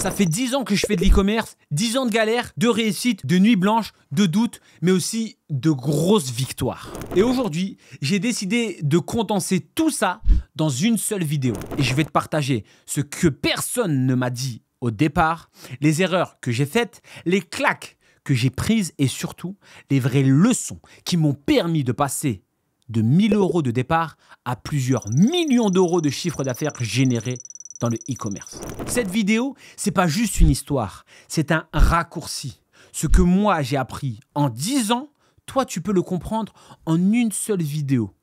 Ça fait 10 ans que je fais de l'e-commerce, 10 ans de galère, de réussite, de nuits blanches, de doutes, mais aussi de grosses victoires. Et aujourd'hui, j'ai décidé de condenser tout ça dans une seule vidéo. Et je vais te partager ce que personne ne m'a dit au départ, les erreurs que j'ai faites, les claques que j'ai prises et surtout les vraies leçons qui m'ont permis de passer de 1000 € de départ à plusieurs millions d'euros de chiffre d'affaires généré dans le e-commerce. Cette vidéo, c'est pas juste une histoire, c'est un raccourci. Ce que moi j'ai appris en 10 ans, toi tu peux le comprendre en une seule vidéo.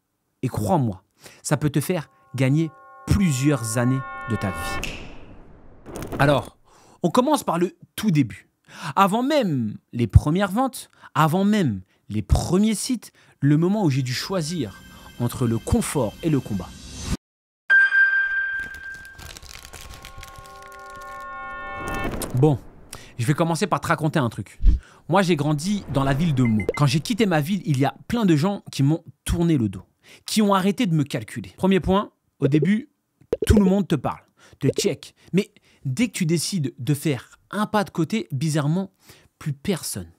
Et crois-moi, ça peut te faire gagner plusieurs années de ta vie. Alors, on commence par le tout début. Avant même les premières ventes, avant même les premiers sites, le moment où j'ai dû choisir entre le confort et le combat. Bon, je vais commencer par te raconter un truc. Moi, j'ai grandi dans la ville de Meaux. Quand j'ai quitté ma ville, il y a plein de gens qui m'ont tourné le dos, qui ont arrêté de me calculer. Premier point, au début, tout le monde te parle, te check. Mais dès que tu décides de faire un pas de côté, bizarrement, plus personne.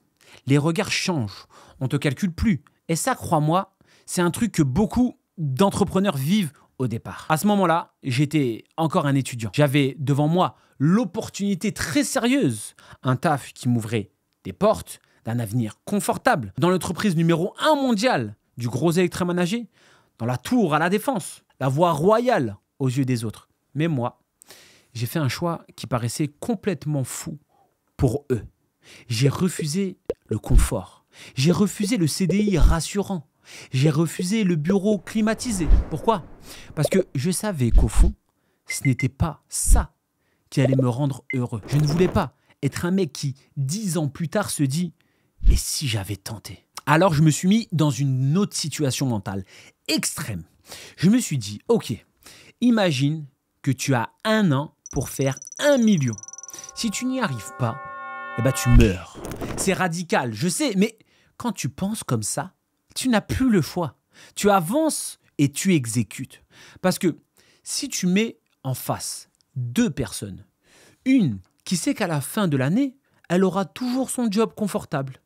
Les regards changent, on ne te calcule plus. Et ça, crois-moi, c'est un truc que beaucoup d'entrepreneurs vivent au départ. À ce moment-là, j'étais encore un étudiant. J'avais devant moi l'opportunité très sérieuse, un taf qui m'ouvrait des portes, d'un avenir confortable, dans l'entreprise numéro 1 mondiale du gros électroménager, dans la tour à la défense, la voie royale aux yeux des autres. Mais moi, j'ai fait un choix qui paraissait complètement fou pour eux. J'ai refusé le confort. J'ai refusé le CDI rassurant. J'ai refusé le bureau climatisé. Pourquoi? Parce que je savais qu'au fond, ce n'était pas ça qui allait me rendre heureux. Je ne voulais pas être un mec qui, 10 ans plus tard, se dit « Et si j'avais tenté ?» Alors, je me suis mis dans une autre situation mentale extrême. Je me suis dit « Ok, imagine que tu as 1 an pour faire 1 million. Si tu n'y arrives pas, eh ben tu meurs. » C'est radical, je sais, mais quand tu penses comme ça, tu n'as plus le choix. Tu avances et tu exécutes. Parce que si tu mets en face 2 personnes, une qui sait qu'à la fin de l'année, elle aura toujours son job confortable,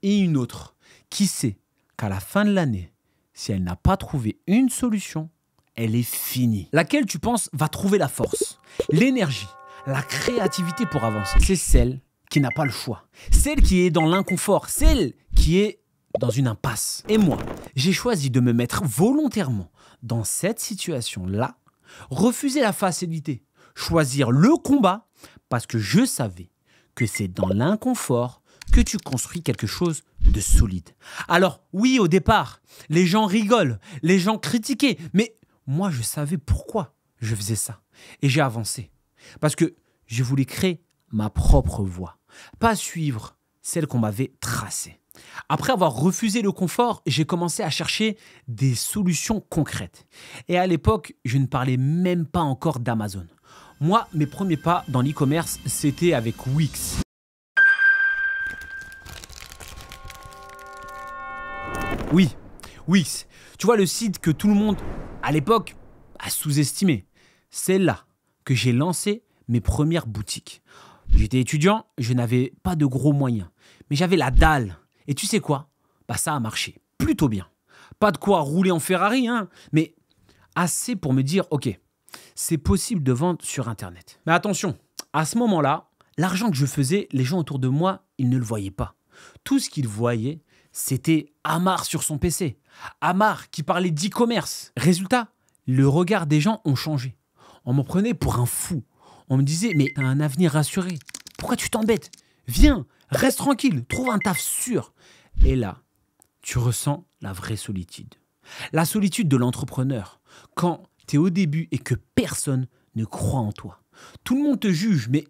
et une autre qui sait qu'à la fin de l'année, si elle n'a pas trouvé une solution, elle est finie. Laquelle tu penses va trouver la force, l'énergie, la créativité pour avancer? C'est celle qui n'a pas le choix, celle qui est dans l'inconfort, celle qui est dans une impasse. Et moi, j'ai choisi de me mettre volontairement dans cette situation-là, refuser la facilité, choisir le combat, parce que je savais que c'est dans l'inconfort que tu construis quelque chose de solide. Alors oui, au départ, les gens rigolent, les gens critiquaient, mais moi je savais pourquoi je faisais ça. Et j'ai avancé, parce que je voulais créer ma propre voie, pas suivre celle qu'on m'avait tracée. Après avoir refusé le confort, j'ai commencé à chercher des solutions concrètes. Et à l'époque, je ne parlais même pas encore d'Amazon. Moi, mes premiers pas dans l'e-commerce, c'était avec Wix. Oui, Wix. Tu vois, le site que tout le monde, à l'époque, a sous-estimé. C'est là que j'ai lancé mes premières boutiques. J'étais étudiant, je n'avais pas de gros moyens, mais j'avais la dalle. Et tu sais quoi? Bah ça a marché plutôt bien. Pas de quoi rouler en Ferrari, hein, mais assez pour me dire, ok, c'est possible de vendre sur Internet. Mais attention, à ce moment-là, l'argent que je faisais, les gens autour de moi, ils ne le voyaient pas. Tout ce qu'ils voyaient, c'était Amar sur son PC. Amar qui parlait d'e-commerce. Résultat, le regard des gens ont changé. On m'en prenait pour un fou. On me disait, mais t'as un avenir rassuré. Pourquoi tu t'embêtes? Viens, reste tranquille, trouve un taf sûr. Et là, tu ressens la vraie solitude. La solitude de l'entrepreneur. Quand tu es au début et que personne ne croit en toi. Tout le monde te juge, mais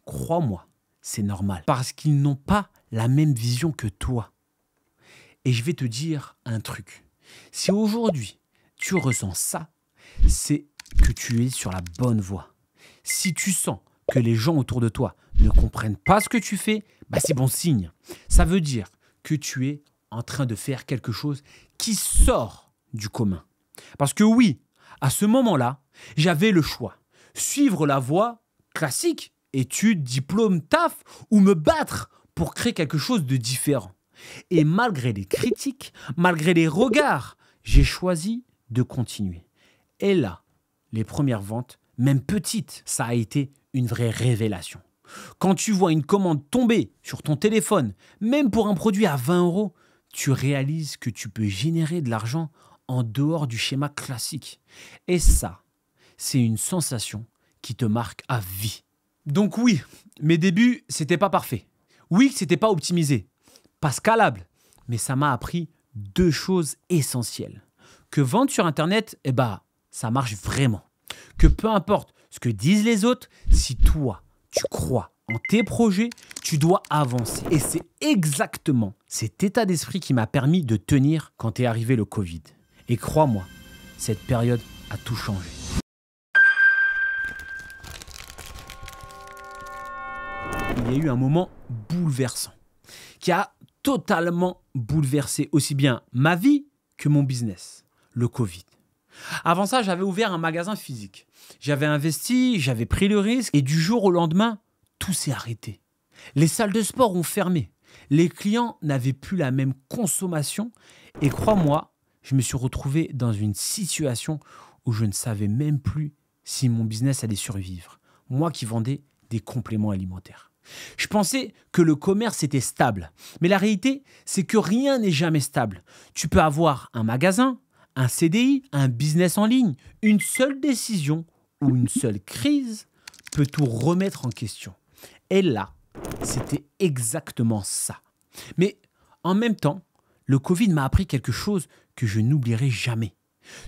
crois-moi, c'est normal. Parce qu'ils n'ont pas la même vision que toi. Et je vais te dire un truc. Si aujourd'hui, tu ressens ça, c'est que tu es sur la bonne voie. Si tu sens que les gens autour de toi ne comprennent pas ce que tu fais, bah c'est bon signe. Ça veut dire que tu es en train de faire quelque chose qui sort du commun. Parce que oui, à ce moment-là, j'avais le choix. Suivre la voie classique études, diplôme, taf, ou me battre pour créer quelque chose de différent. Et malgré les critiques, malgré les regards, j'ai choisi de continuer. Et là, les premières ventes, même petites, ça a été une vraie révélation. Quand tu vois une commande tomber sur ton téléphone, même pour un produit à 20 €, tu réalises que tu peux générer de l'argent en dehors du schéma classique. Et ça, c'est une sensation qui te marque à vie. Donc oui, mes débuts, c'était pas parfait. Oui, c'était pas optimisé, pas scalable, mais ça m'a appris 2 choses essentielles. Que vendre sur Internet, ça marche vraiment. Que peu importe ce que disent les autres, si toi, tu crois en tes projets, tu dois avancer. Et c'est exactement cet état d'esprit qui m'a permis de tenir quand est arrivé le Covid. Et crois-moi, cette période a tout changé. Il y a eu un moment bouleversant qui a totalement bouleversé aussi bien ma vie que mon business, le Covid. Avant ça, j'avais ouvert un magasin physique. J'avais investi, j'avais pris le risque et du jour au lendemain, tout s'est arrêté. Les salles de sport ont fermé. Les clients n'avaient plus la même consommation et crois-moi, je me suis retrouvé dans une situation où je ne savais même plus si mon business allait survivre. Moi qui vendais des compléments alimentaires. Je pensais que le commerce était stable. Mais la réalité, c'est que rien n'est jamais stable. Tu peux avoir un magasin, un CDI, un business en ligne. Une seule décision ou une seule crise peut tout remettre en question. Et là, c'était exactement ça. Mais en même temps, le Covid m'a appris quelque chose que je n'oublierai jamais.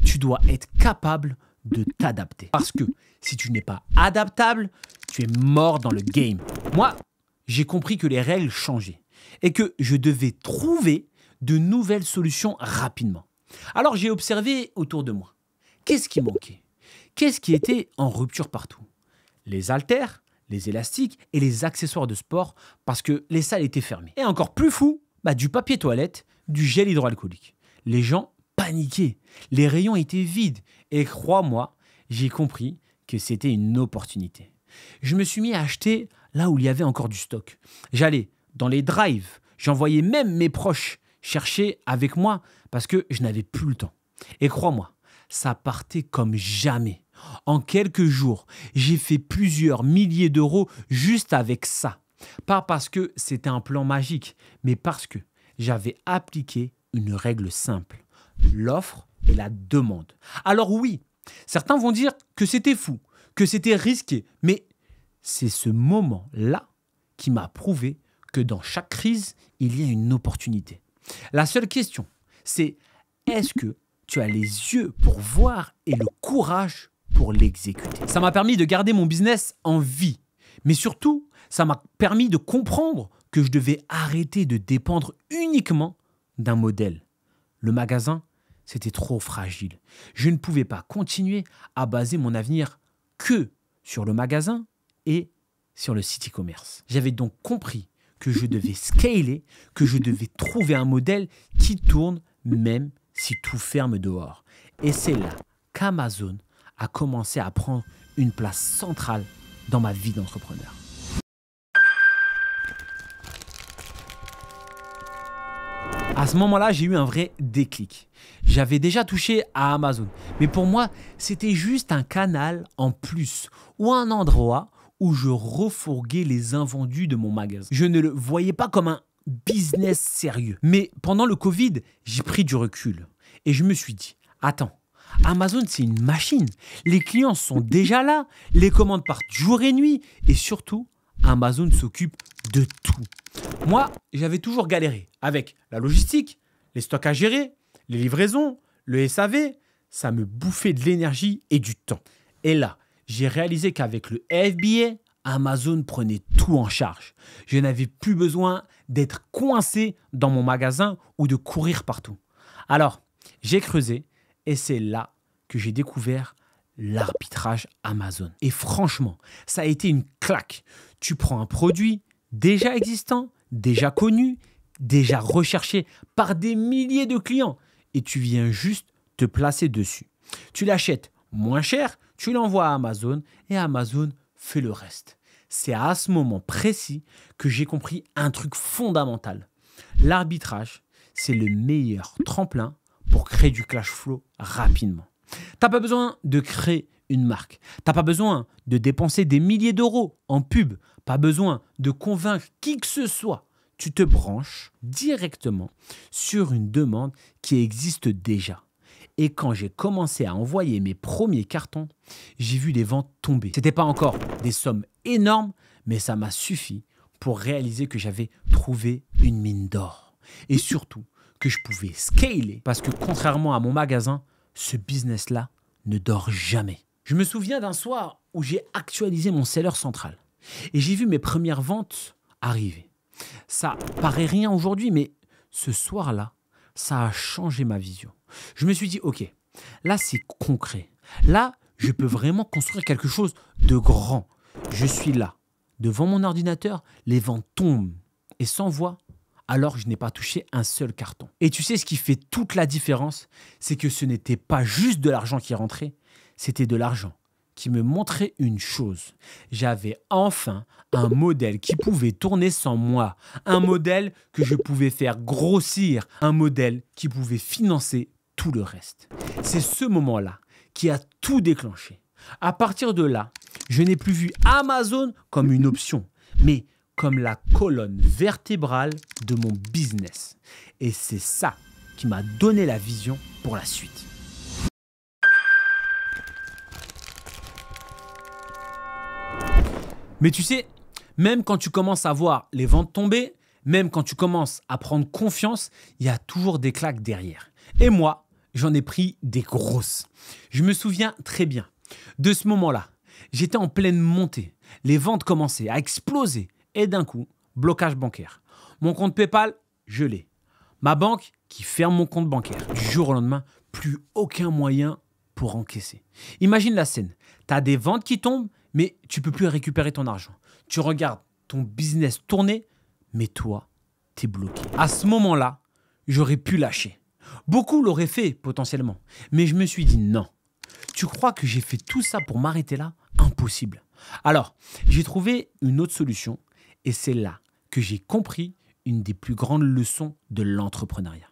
Tu dois être capable de t'adapter. Parce que si tu n'es pas adaptable, tu es mort dans le game. Moi, j'ai compris que les règles changeaient et que je devais trouver de nouvelles solutions rapidement. Alors j'ai observé autour de moi. Qu'est-ce qui manquait? Qu'est-ce qui était en rupture partout? Les haltères, les élastiques et les accessoires de sport parce que les salles étaient fermées. Et encore plus fou, du papier toilette, du gel hydroalcoolique. Les gens paniquaient. Les rayons étaient vides. Et crois-moi, j'ai compris que c'était une opportunité. Je me suis mis à acheter là où il y avait encore du stock. J'allais dans les drives. J'envoyais même mes proches chercher avec moi parce que je n'avais plus le temps. Et crois-moi, ça partait comme jamais. En quelques jours, j'ai fait plusieurs milliers d'euros juste avec ça. Pas parce que c'était un plan magique, mais parce que j'avais appliqué une règle simple. L'offre et la demande. Alors oui, certains vont dire que c'était fou, que c'était risqué, mais c'est ce moment-là qui m'a prouvé que dans chaque crise, il y a une opportunité. La seule question, c'est est-ce que tu as les yeux pour voir et le courage pour l'exécuter? Ça m'a permis de garder mon business en vie, mais surtout, ça m'a permis de comprendre que je devais arrêter de dépendre uniquement d'un modèle. Le magasin, c'était trop fragile. Je ne pouvais pas continuer à baser mon avenir que sur le magasin et sur le site e-commerce. J'avais donc compris que je devais scaler, que je devais trouver un modèle qui tourne même si tout ferme dehors. Et c'est là qu'Amazon a commencé à prendre une place centrale dans ma vie d'entrepreneur. À ce moment-là, j'ai eu un vrai déclic. J'avais déjà touché à Amazon, mais pour moi, c'était juste un canal en plus ou un endroit où je refourguais les invendus de mon magasin. Je ne le voyais pas comme un business sérieux. Mais pendant le Covid, j'ai pris du recul et je me suis dit, attends, Amazon, c'est une machine. Les clients sont déjà là, les commandes partent jour et nuit et surtout, Amazon s'occupe de tout. Moi, j'avais toujours galéré avec la logistique, les stocks à gérer, les livraisons, le SAV. Ça me bouffait de l'énergie et du temps. Et là, j'ai réalisé qu'avec le FBA, Amazon prenait tout en charge. Je n'avais plus besoin d'être coincé dans mon magasin ou de courir partout. Alors, j'ai creusé et c'est là que j'ai découvert l'arbitrage Amazon. Et franchement, ça a été une claque. Tu prends un produit déjà existant, déjà connu, déjà recherché par des milliers de clients et tu viens juste te placer dessus. Tu l'achètes moins cher, tu l'envoies à Amazon et Amazon fait le reste. c'est à ce moment précis que j'ai compris un truc fondamental. L'arbitrage, c'est le meilleur tremplin pour créer du cash flow rapidement. T'as pas besoin de créer une marque. T'as pas besoin de dépenser des milliers d'euros en pub. Pas besoin de convaincre qui que ce soit. Tu te branches directement sur une demande qui existe déjà. Et quand j'ai commencé à envoyer mes premiers cartons, j'ai vu les ventes tomber. C'était pas encore des sommes énormes, mais ça m'a suffi pour réaliser que j'avais trouvé une mine d'or. Et surtout, que je pouvais scaler. Parce que contrairement à mon magasin, ce business-là ne dort jamais. Je me souviens d'un soir où j'ai actualisé mon seller central. Et j'ai vu mes premières ventes arriver. Ça paraît rien aujourd'hui, mais ce soir-là, ça a changé ma vision. Je me suis dit, ok, là c'est concret. Là, je peux vraiment construire quelque chose de grand. Je suis là, devant mon ordinateur, les ventes tombent. Et sans voix, alors je n'ai pas touché un seul carton. Et tu sais ce qui fait toute la différence, c'est que ce n'était pas juste de l'argent qui rentrait, c'était de l'argent qui me montrait une chose. J'avais enfin un modèle qui pouvait tourner sans moi, un modèle que je pouvais faire grossir, un modèle qui pouvait financer tout le reste. C'est ce moment-là qui a tout déclenché. À partir de là, je n'ai plus vu Amazon comme une option, mais comme la colonne vertébrale de mon business. Et c'est ça qui m'a donné la vision pour la suite. Mais tu sais, même quand tu commences à voir les ventes tomber, même quand tu commences à prendre confiance, il y a toujours des claques derrière. Et moi, j'en ai pris des grosses. Je me souviens très bien de ce moment-là. J'étais en pleine montée. Les ventes commençaient à exploser. Et d'un coup, blocage bancaire. Mon compte PayPal, je l'ai. Ma banque qui ferme mon compte bancaire. Du jour au lendemain, plus aucun moyen pour encaisser. Imagine la scène. Tu as des ventes qui tombent, mais tu ne peux plus récupérer ton argent. Tu regardes ton business tourner, mais toi, tu es bloqué. À ce moment-là, j'aurais pu lâcher. Beaucoup l'auraient fait potentiellement, mais je me suis dit non. Tu crois que j'ai fait tout ça pour m'arrêter là? Impossible. Alors, j'ai trouvé une autre solution et c'est là que j'ai compris une des plus grandes leçons de l'entrepreneuriat.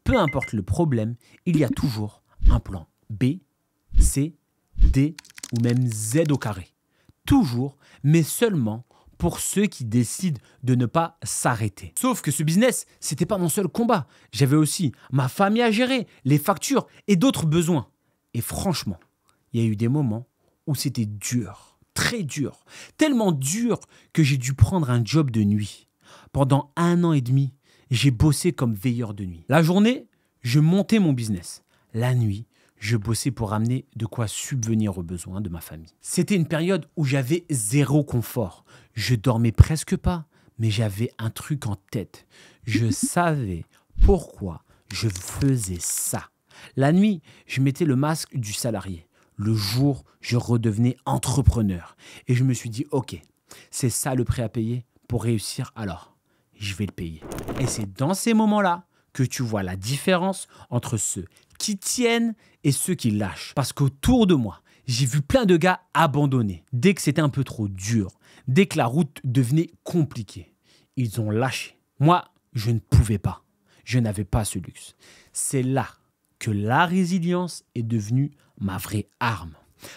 Peu importe le problème, il y a toujours un plan B, C, D ou même Z au carré. Toujours, mais seulement pour ceux qui décident de ne pas s'arrêter. Sauf que ce business, c'était pas mon seul combat. J'avais aussi ma famille à gérer, les factures et d'autres besoins. Et franchement, il y a eu des moments où c'était dur, très dur, tellement dur que j'ai dû prendre un job de nuit. Pendant 1 an et demi, j'ai bossé comme veilleur de nuit. La journée, je montais mon business. La nuit, je bossais pour amener de quoi subvenir aux besoins de ma famille. C'était une période où j'avais zéro confort. Je dormais presque pas, mais j'avais un truc en tête. Je savais pourquoi je faisais ça. La nuit, je mettais le masque du salarié. Le jour, je redevenais entrepreneur. Et je me suis dit, ok, c'est ça le prix à payer pour réussir, alors je vais le payer. Et c'est dans ces moments-là que tu vois la différence entre ceux qui tiennent et ceux qui lâchent. Parce qu'autour de moi, j'ai vu plein de gars abandonner. Dès que c'était un peu trop dur, dès que la route devenait compliquée, ils ont lâché. Moi, je ne pouvais pas. Je n'avais pas ce luxe. C'est là que la résilience est devenue ma vraie arme.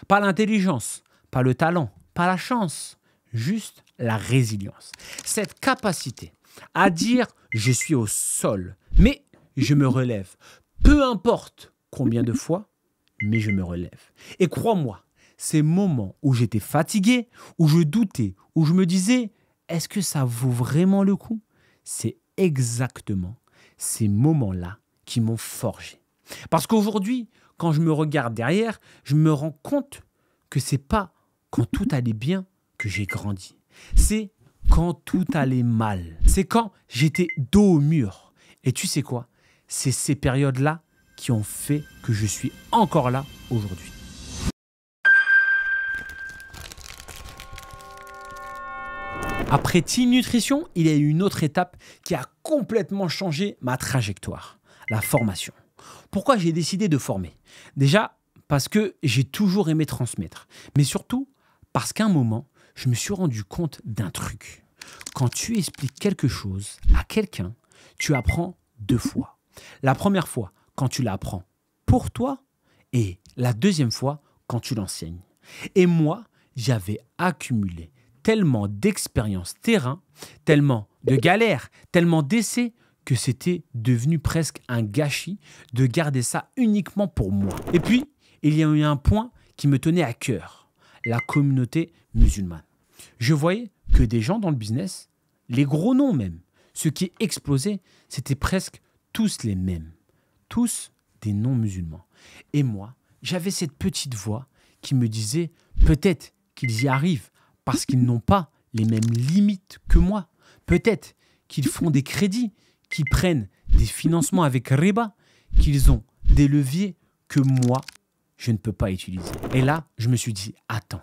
Pas l'intelligence, pas le talent, pas la chance, juste la résilience. Cette capacité à dire « je suis au sol, mais je me relève ». Peu importe combien de fois, mais je me relève. Et crois-moi, ces moments où j'étais fatigué, où je doutais, où je me disais « est-ce que ça vaut vraiment le coup ?» C'est exactement ces moments-là qui m'ont forgé. Parce qu'aujourd'hui, quand je me regarde derrière, je me rends compte que c'est pas quand tout allait bien que j'ai grandi. C'est quand tout allait mal. C'est quand j'étais dos au mur. Et tu sais quoi? C'est ces périodes-là qui ont fait que je suis encore là aujourd'hui. Après Team Nutrition, il y a eu une autre étape qui a complètement changé ma trajectoire, la formation. Pourquoi j'ai décidé de former? Déjà, parce que j'ai toujours aimé transmettre, mais surtout parce qu'à un moment, je me suis rendu compte d'un truc. Quand tu expliques quelque chose à quelqu'un, tu apprends 2 fois. La première fois, quand tu l'apprends pour toi, et la deuxième fois, quand tu l'enseignes. Et moi, j'avais accumulé tellement d'expériences terrain, tellement de galères, tellement d'essais, que c'était devenu presque un gâchis de garder ça uniquement pour moi. Et puis, il y a eu un point qui me tenait à cœur, la communauté musulmane. Je voyais que des gens dans le business, les gros noms même, ceux qui explosaient, c'était presque tous les mêmes. Tous des non-musulmans. Et moi, j'avais cette petite voix qui me disait peut-être qu'ils y arrivent parce qu'ils n'ont pas les mêmes limites que moi. Peut-être qu'ils font des crédits, qu'ils prennent des financements avec riba, qu'ils ont des leviers que moi, je ne peux pas utiliser. Et là, je me suis dit, attends,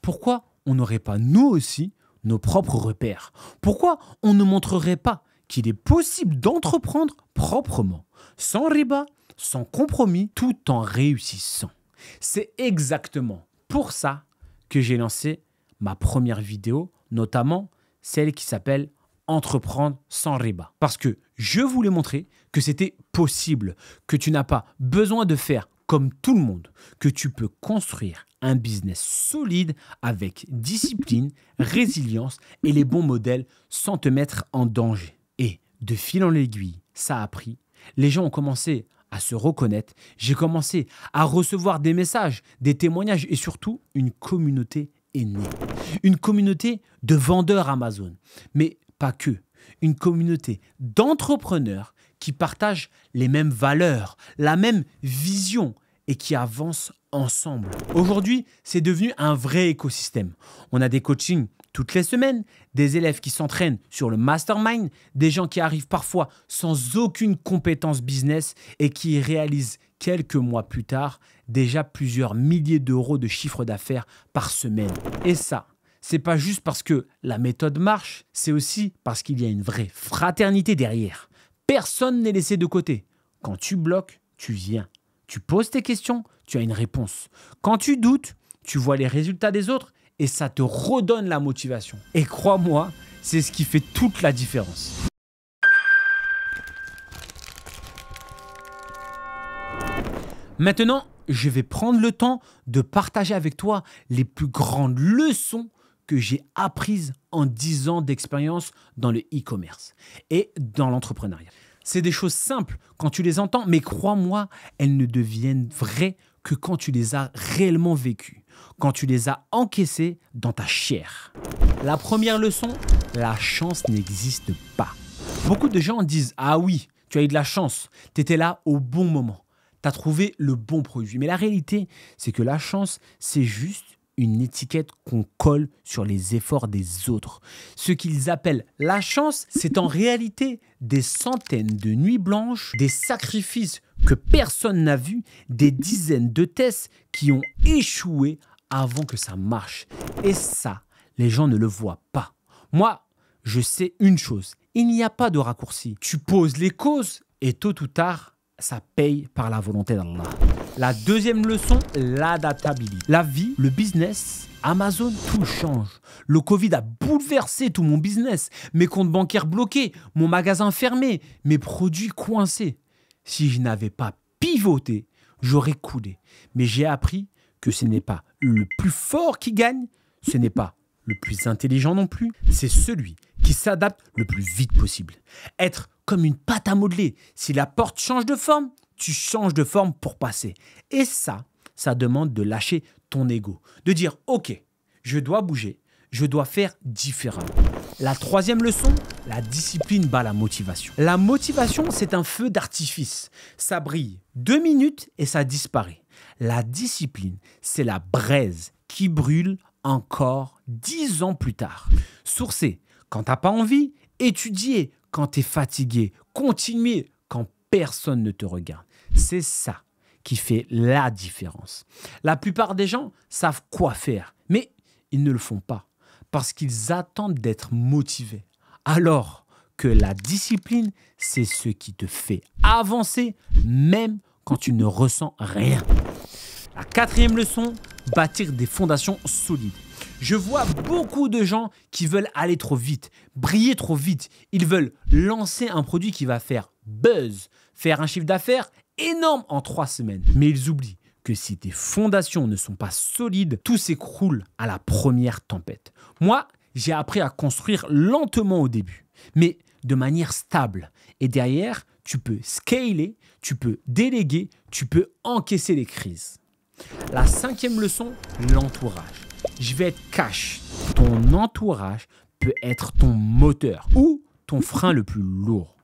pourquoi on n'aurait pas nous aussi nos propres repères? Pourquoi on ne montrerait pas qu'il est possible d'entreprendre proprement, sans riba, sans compromis, tout en réussissant? C'est exactement pour ça que j'ai lancé ma première vidéo, notamment celle qui s'appelle « Entreprendre sans riba ». Parce que je voulais montrer que c'était possible, que tu n'as pas besoin de faire comme tout le monde, que tu peux construire un business solide avec discipline, résilience et les bons modèles sans te mettre en danger. Et de fil en aiguille, ça a pris. Les gens ont commencé à se reconnaître. J'ai commencé à recevoir des messages, des témoignages et surtout une communauté est née. Une communauté de vendeurs Amazon. Mais pas que. Une communauté d'entrepreneurs qui partagent les mêmes valeurs, la même vision et qui avancent ensemble. Aujourd'hui, c'est devenu un vrai écosystème. On a des coachings toutes les semaines, des élèves qui s'entraînent sur le mastermind, des gens qui arrivent parfois sans aucune compétence business et qui réalisent quelques mois plus tard déjà plusieurs milliers d'euros de chiffre d'affaires par semaine. Et ça, c'est pas juste parce que la méthode marche, c'est aussi parce qu'il y a une vraie fraternité derrière. Personne n'est laissé de côté. Quand tu bloques, tu viens. Tu poses tes questions, tu as une réponse. Quand tu doutes, tu vois les résultats des autres et ça te redonne la motivation. Et crois-moi, c'est ce qui fait toute la différence. Maintenant, je vais prendre le temps de partager avec toi les plus grandes leçons que j'ai apprises en 10 ans d'expérience dans le e-commerce et dans l'entrepreneuriat. C'est des choses simples quand tu les entends, mais crois-moi, elles ne deviennent vraies que quand tu les as réellement vécues, quand tu les as encaissées dans ta chair. La première leçon, la chance n'existe pas. Beaucoup de gens disent « Ah oui, tu as eu de la chance, tu étais là au bon moment, tu as trouvé le bon produit. » Mais la réalité, c'est que la chance, c'est juste une étiquette qu'on colle sur les efforts des autres. Ce qu'ils appellent la chance, c'est en réalité des centaines de nuits blanches, des sacrifices que personne n'a vus, des dizaines de tests qui ont échoué avant que ça marche. Et ça, les gens ne le voient pas. Moi, je sais une chose, il n'y a pas de raccourci. Tu poses les causes et tôt ou tard, ça paye par la volonté d'Allah. La deuxième leçon, l'adaptabilité. La vie, le business, Amazon, tout change. Le Covid a bouleversé tout mon business. Mes comptes bancaires bloqués, mon magasin fermé, mes produits coincés. Si je n'avais pas pivoté, j'aurais coulé. Mais j'ai appris que ce n'est pas le plus fort qui gagne, ce n'est pas le plus intelligent non plus, c'est celui qui s'adapte le plus vite possible. Être comme une pâte à modeler. Si la porte change de forme, tu changes de forme pour passer. Et ça demande de lâcher ton ego. De dire, ok, je dois bouger, je dois faire différemment. La troisième leçon, la discipline bat la motivation. La motivation, c'est un feu d'artifice. Ça brille 2 minutes et ça disparaît. La discipline, c'est la braise qui brûle encore 10 ans plus tard. Sourcer quand tu n'as pas envie, étudier quand tu es fatigué, continuer quand personne ne te regarde. C'est ça qui fait la différence. La plupart des gens savent quoi faire, mais ils ne le font pas parce qu'ils attendent d'être motivés. Alors que la discipline, c'est ce qui te fait avancer même quand tu ne ressens rien. La quatrième leçon, bâtir des fondations solides. Je vois beaucoup de gens qui veulent aller trop vite, briller trop vite. Ils veulent lancer un produit qui va faire buzz, faire un chiffre d'affaires énorme en 3 semaines. Mais ils oublient que si tes fondations ne sont pas solides, tout s'écroule à la première tempête. Moi, j'ai appris à construire lentement au début, mais de manière stable. Et derrière, tu peux scaler, tu peux déléguer, tu peux encaisser les crises. La 5e leçon, l'entourage. Je vais être cash. Ton entourage peut être ton moteur ou ton frein le plus lourd.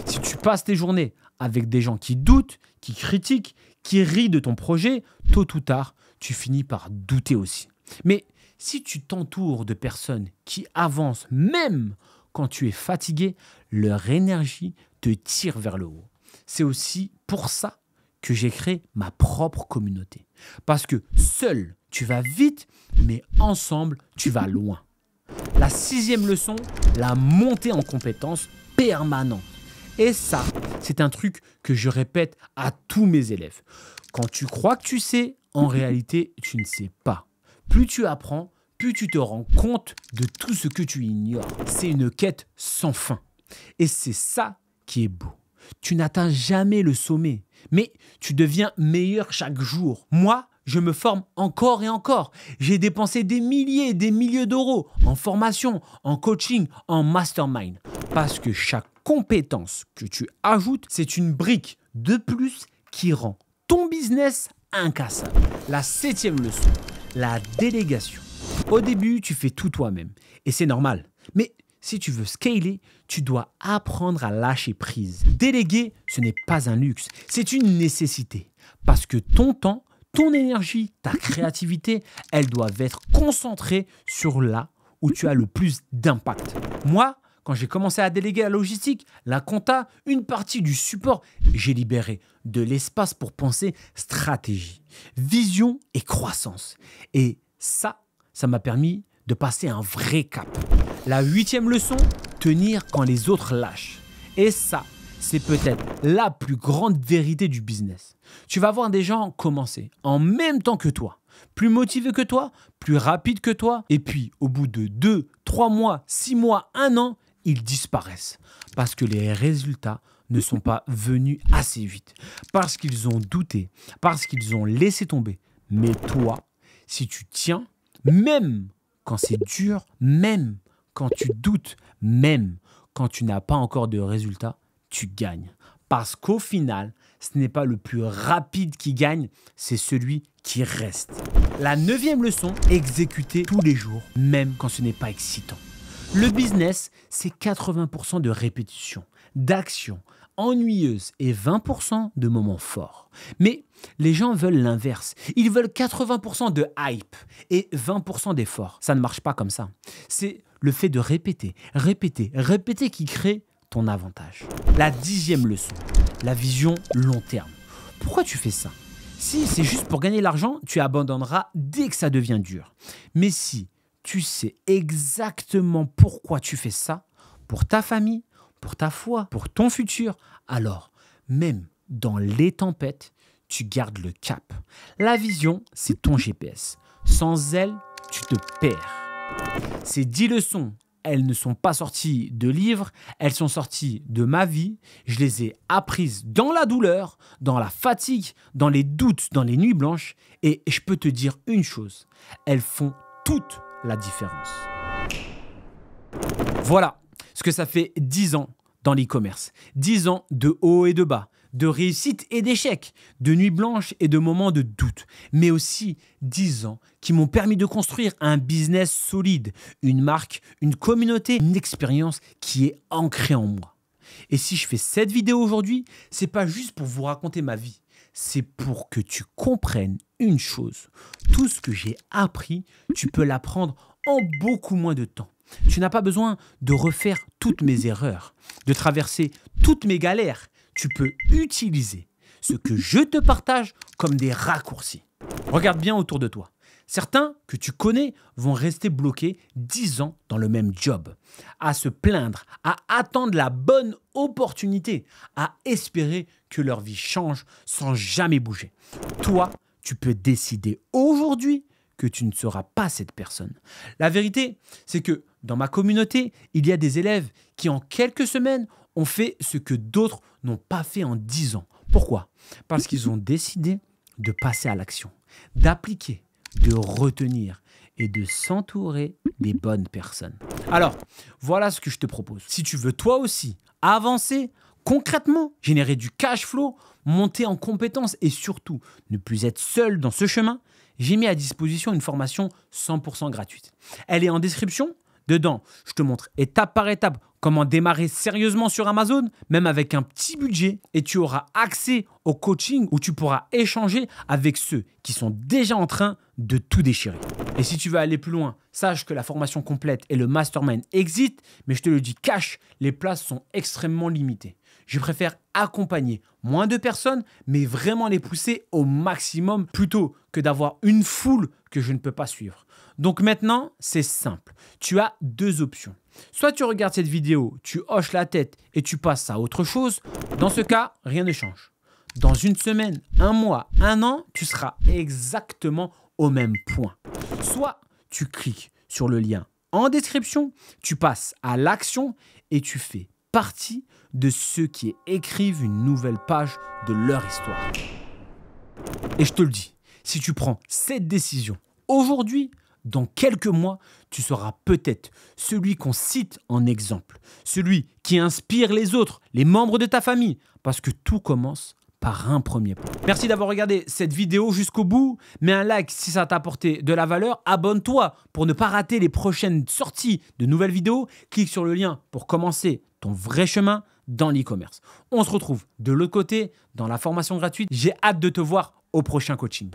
Si tu passes tes journées avec des gens qui doutent, qui critiquent, qui rient de ton projet, tôt ou tard, tu finis par douter aussi. Mais si tu t'entoures de personnes qui avancent même quand tu es fatigué, leur énergie te tire vers le haut. C'est aussi pour ça que j'ai créé ma propre communauté. Parce que seul, tu vas vite, mais ensemble, tu vas loin. La 6e leçon, la montée en compétences permanente. Et ça, c'est un truc que je répète à tous mes élèves. Quand tu crois que tu sais, en réalité, tu ne sais pas. Plus tu apprends, plus tu te rends compte de tout ce que tu ignores. C'est une quête sans fin. Et c'est ça qui est beau. Tu n'atteins jamais le sommet, mais tu deviens meilleur chaque jour. Moi, je me forme encore et encore. J'ai dépensé des milliers et des milliers d'euros en formation, en coaching, en mastermind. Parce que chaque compétence que tu ajoutes, c'est une brique de plus qui rend ton business incassable. La 7e leçon, la délégation. Au début, tu fais tout toi-même et c'est normal. Mais si tu veux scaler, tu dois apprendre à lâcher prise. Déléguer, ce n'est pas un luxe, c'est une nécessité. Parce que ton temps, ton énergie, ta créativité, elles doivent être concentrées sur là où tu as le plus d'impact. Moi, quand j'ai commencé à déléguer la logistique, la compta, une partie du support, j'ai libéré de l'espace pour penser stratégie, vision et croissance. Et ça m'a permis de passer un vrai cap. La 8e leçon, tenir quand les autres lâchent. Et ça, c'est peut-être la plus grande vérité du business. Tu vas voir des gens commencer en même temps que toi, plus motivés que toi, plus rapides que toi, et puis au bout de 2, 3 mois, 6 mois, 1 an, ils disparaissent parce que les résultats ne sont pas venus assez vite, parce qu'ils ont douté, parce qu'ils ont laissé tomber. Mais toi, si tu tiens, même quand c'est dur, même quand tu doutes, même quand tu n'as pas encore de résultats, tu gagnes. Parce qu'au final, ce n'est pas le plus rapide qui gagne, c'est celui qui reste. La 9e leçon, exécuter tous les jours, même quand ce n'est pas excitant. Le business, c'est 80% de répétition, d'action ennuyeuse et 20% de moments forts. Mais les gens veulent l'inverse. Ils veulent 80% de hype et 20% d'effort. Ça ne marche pas comme ça. C'est le fait de répéter, répéter, répéter qui crée ton avantage. La 10e leçon, la vision long terme. Pourquoi tu fais ça? Si c'est juste pour gagner l'argent, tu abandonneras dès que ça devient dur. Mais si tu sais exactement pourquoi tu fais ça, pour ta famille, pour ta foi, pour ton futur, alors même dans les tempêtes, tu gardes le cap. La vision, c'est ton GPS. Sans elle, tu te perds. Ces 10 leçons, elles ne sont pas sorties de livres, elles sont sorties de ma vie. Je les ai apprises dans la douleur, dans la fatigue, dans les doutes, dans les nuits blanches. Et je peux te dire une chose, elles font toute la différence. Voilà ce que ça fait 10 ans dans l'e-commerce. 10 ans de hauts et de bas, de réussites et d'échecs, de nuits blanches et de moments de doute. Mais aussi 10 ans qui m'ont permis de construire un business solide, une marque, une communauté, une expérience qui est ancrée en moi. Et si je fais cette vidéo aujourd'hui, c'est pas juste pour vous raconter ma vie. C'est pour que tu comprennes une chose. Tout ce que j'ai appris, tu peux l'apprendre en beaucoup moins de temps. Tu n'as pas besoin de refaire toutes mes erreurs, de traverser toutes mes galères. Tu peux utiliser ce que je te partage comme des raccourcis. Regarde bien autour de toi. Certains que tu connais vont rester bloqués 10 ans dans le même job, à se plaindre, à attendre la bonne opportunité, à espérer que leur vie change sans jamais bouger. Toi, tu peux décider aujourd'hui que tu ne seras pas cette personne. La vérité, c'est que dans ma communauté, il y a des élèves qui en quelques semaines ont fait ce que d'autres n'ont pas fait en 10 ans. Pourquoi? Parce qu'ils ont décidé de passer à l'action, d'appliquer, de retenir et de s'entourer des bonnes personnes. Alors, voilà ce que je te propose. Si tu veux toi aussi avancer concrètement, générer du cash flow, monter en compétences et surtout ne plus être seul dans ce chemin, j'ai mis à disposition une formation 100% gratuite. Elle est en description. Dedans, je te montre étape par étape comment démarrer sérieusement sur Amazon, même avec un petit budget, et tu auras accès au coaching où tu pourras échanger avec ceux qui sont déjà en train de tout déchirer. Et si tu veux aller plus loin, sache que la formation complète et le mastermind existent, mais je te le dis cash, les places sont extrêmement limitées. Je préfère accompagner moins de personnes, mais vraiment les pousser au maximum plutôt que d'avoir une foule que je ne peux pas suivre. Donc maintenant, c'est simple. Tu as deux options. Soit tu regardes cette vidéo, tu hoches la tête et tu passes à autre chose. Dans ce cas, rien ne change. Dans une semaine, un mois, un an, tu seras exactement au même point. Soit tu cliques sur le lien en description, tu passes à l'action et tu fais partie de ceux qui écrivent une nouvelle page de leur histoire. Et je te le dis, si tu prends cette décision aujourd'hui, dans quelques mois, tu seras peut-être celui qu'on cite en exemple, celui qui inspire les autres, les membres de ta famille, parce que tout commence par un premier pas. Merci d'avoir regardé cette vidéo jusqu'au bout. Mets un like si ça t'a apporté de la valeur. Abonne-toi pour ne pas rater les prochaines sorties de nouvelles vidéos. Clique sur le lien pour commencer ton vrai chemin dans l'e-commerce. On se retrouve de l'autre côté dans la formation gratuite. J'ai hâte de te voir au prochain coaching.